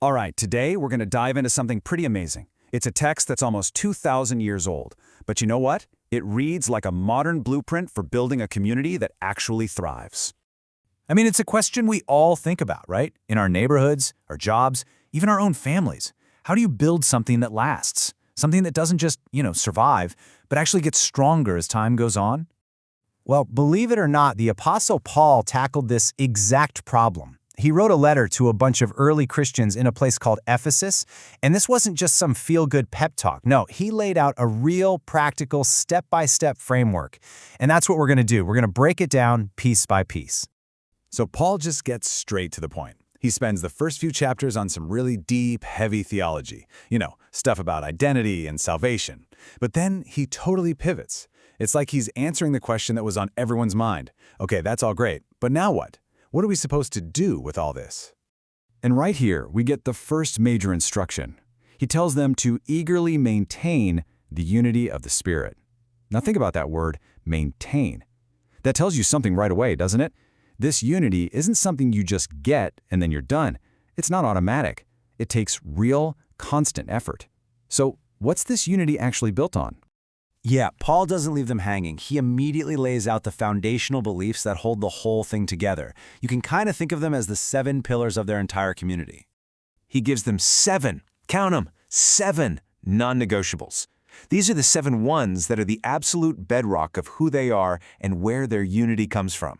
All right, today we're going to dive into something pretty amazing. It's a text that's almost 2,000 years old. But you know what? It reads like a modern blueprint for building a community that actually thrives. I mean, it's a question we all think about, right? In our neighborhoods, our jobs, even our own families. How do you build something that lasts? Something that doesn't just, survive, but actually gets stronger as time goes on? Well, believe it or not, the Apostle Paul tackled this exact problem. He wrote a letter to a bunch of early Christians in a place called Ephesus, and this wasn't just some feel-good pep talk. No, he laid out a real, practical, step-by-step framework. And that's what we're going to do. We're going to break it down piece by piece. So Paul just gets straight to the point. He spends the first few chapters on some really deep, heavy theology. Stuff about identity and salvation. But then he totally pivots. It's like he's answering the question that was on everyone's mind. Okay, that's all great, but now what? What are we supposed to do with all this? And right here, we get the first major instruction. He tells them to eagerly maintain the unity of the Spirit. Now think about that word, maintain. That tells you something right away, doesn't it? This unity isn't something you just get and then you're done. It's not automatic. It takes real, constant effort. So what's this unity actually built on? Yeah, Paul doesn't leave them hanging. He immediately lays out the foundational beliefs that hold the whole thing together. You can kind of think of them as the 7 pillars of their entire community. He gives them 7, count them, 7 non-negotiables. These are the 7 ones that are the absolute bedrock of who they are and where their unity comes from.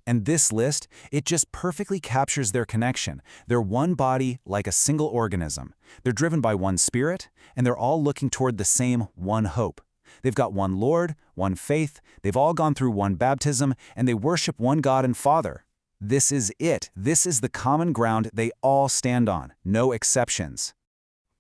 And this list, it just perfectly captures their connection. They're one body like a single organism. They're driven by one spirit, and they're all looking toward the same one hope. They've got one Lord, one faith, they've all gone through one baptism, and they worship one God and Father. This is it. This is the common ground they all stand on. No exceptions.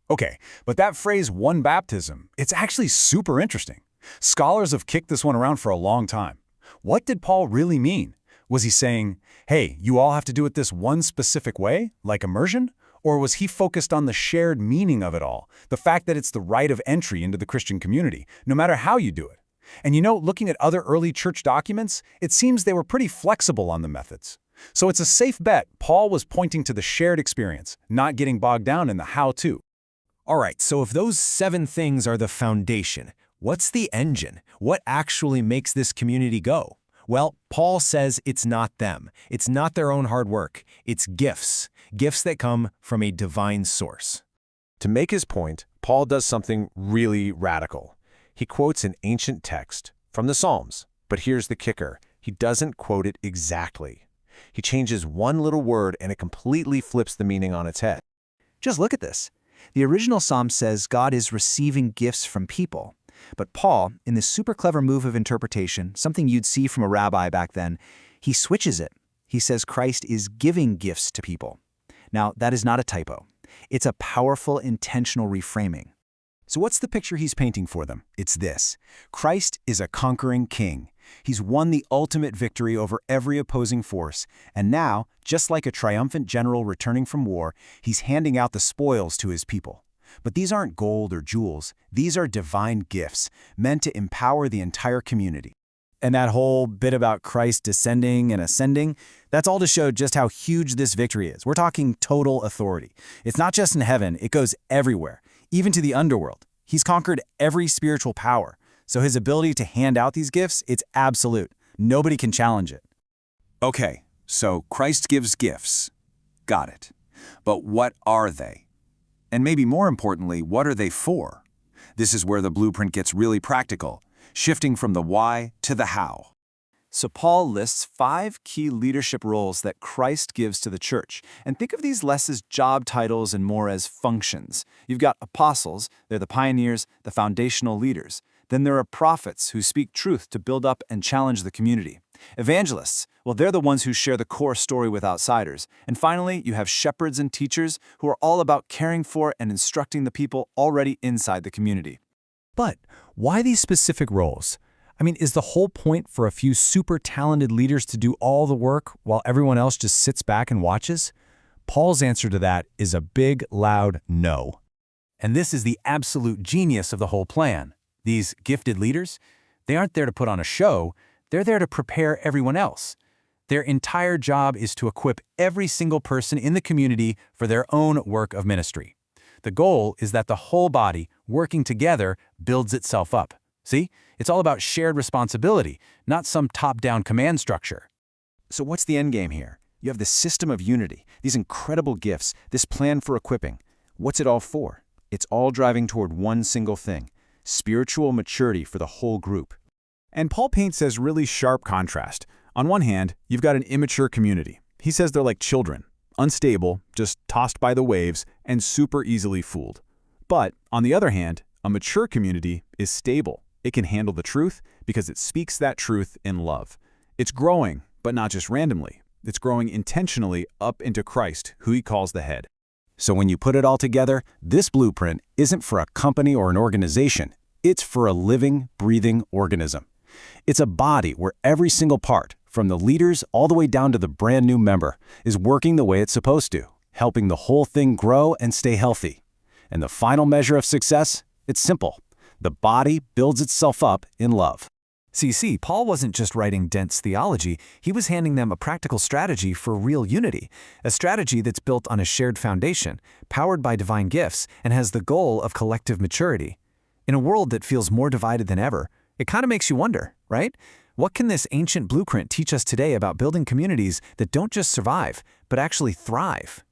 Okay, but that phrase, one baptism, it's actually super interesting. Scholars have kicked this one around for a long time. What did Paul really mean? Was he saying, hey, you all have to do it this one specific way, like immersion? Or was he focused on the shared meaning of it all, the fact that it's the rite of entry into the Christian community, no matter how you do it? And looking at other early church documents, it seems they were pretty flexible on the methods. So it's a safe bet Paul was pointing to the shared experience, not getting bogged down in the how-to. All right, so if those 7 things are the foundation, what's the engine? What actually makes this community go? Well, Paul says it's not them. It's not their own hard work. It's gifts that come from a divine source. To make his point, Paul does something really radical. He quotes an ancient text from the Psalms, but here's the kicker. He doesn't quote it exactly. He changes one little word and it completely flips the meaning on its head. Just look at this. The original psalm says God is receiving gifts from people. But Paul, in this super clever move of interpretation, something you'd see from a rabbi back then, he switches it. He says Christ is giving gifts to people. Now, that is not a typo. It's a powerful, intentional reframing. So what's the picture he's painting for them? It's this. Christ is a conquering king. He's won the ultimate victory over every opposing force. And now, just like a triumphant general returning from war, he's handing out the spoils to his people. But these aren't gold or jewels. These are divine gifts, meant to empower the entire community. And that whole bit about Christ descending and ascending, that's all to show just how huge this victory is. We're talking total authority. It's not just in heaven, it goes everywhere, even to the underworld. He's conquered every spiritual power. So his ability to hand out these gifts, it's absolute. Nobody can challenge it. Okay, so Christ gives gifts. Got it. But what are they? And maybe more importantly, what are they for? This is where the blueprint gets really practical, shifting from the why to the how. So Paul lists 5 key leadership roles that Christ gives to the church. And think of these less as job titles and more as functions. You've got apostles, they're the pioneers, the foundational leaders. Then there are prophets who speak truth to build up and challenge the community. Evangelists, well, they're the ones who share the core story with outsiders. And finally, you have shepherds and teachers who are all about caring for and instructing the people already inside the community. But why these specific roles? I mean, is the whole point for a few super talented leaders to do all the work while everyone else just sits back and watches? Paul's answer to that is a big, loud no. And this is the absolute genius of the whole plan. These gifted leaders, they aren't there to put on a show, they're there to prepare everyone else. Their entire job is to equip every single person in the community for their own work of ministry. The goal is that the whole body, working together, builds itself up. See? It's all about shared responsibility, not some top-down command structure. So what's the end game here? You have this system of unity, these incredible gifts, this plan for equipping. What's it all for? It's all driving toward one single thing: spiritual maturity for the whole group. And Paul paints as really sharp contrast. On one hand, you've got an immature community. He says they're like children, unstable, just tossed by the waves, and super easily fooled. But on the other hand, a mature community is stable. It can handle the truth because it speaks that truth in love. It's growing, but not just randomly. It's growing intentionally up into Christ, who he calls the head. So when you put it all together, this blueprint isn't for a company or an organization. It's for a living, breathing organism. It's a body where every single part, from the leaders all the way down to the brand new member, is working the way it's supposed to, helping the whole thing grow and stay healthy. And the final measure of success? It's simple. The body builds itself up in love. See, Paul wasn't just writing dense theology, he was handing them a practical strategy for real unity, a strategy that's built on a shared foundation, powered by divine gifts, and has the goal of collective maturity. In a world that feels more divided than ever, it kind of makes you wonder, right? What can this ancient blueprint teach us today about building communities that don't just survive, but actually thrive?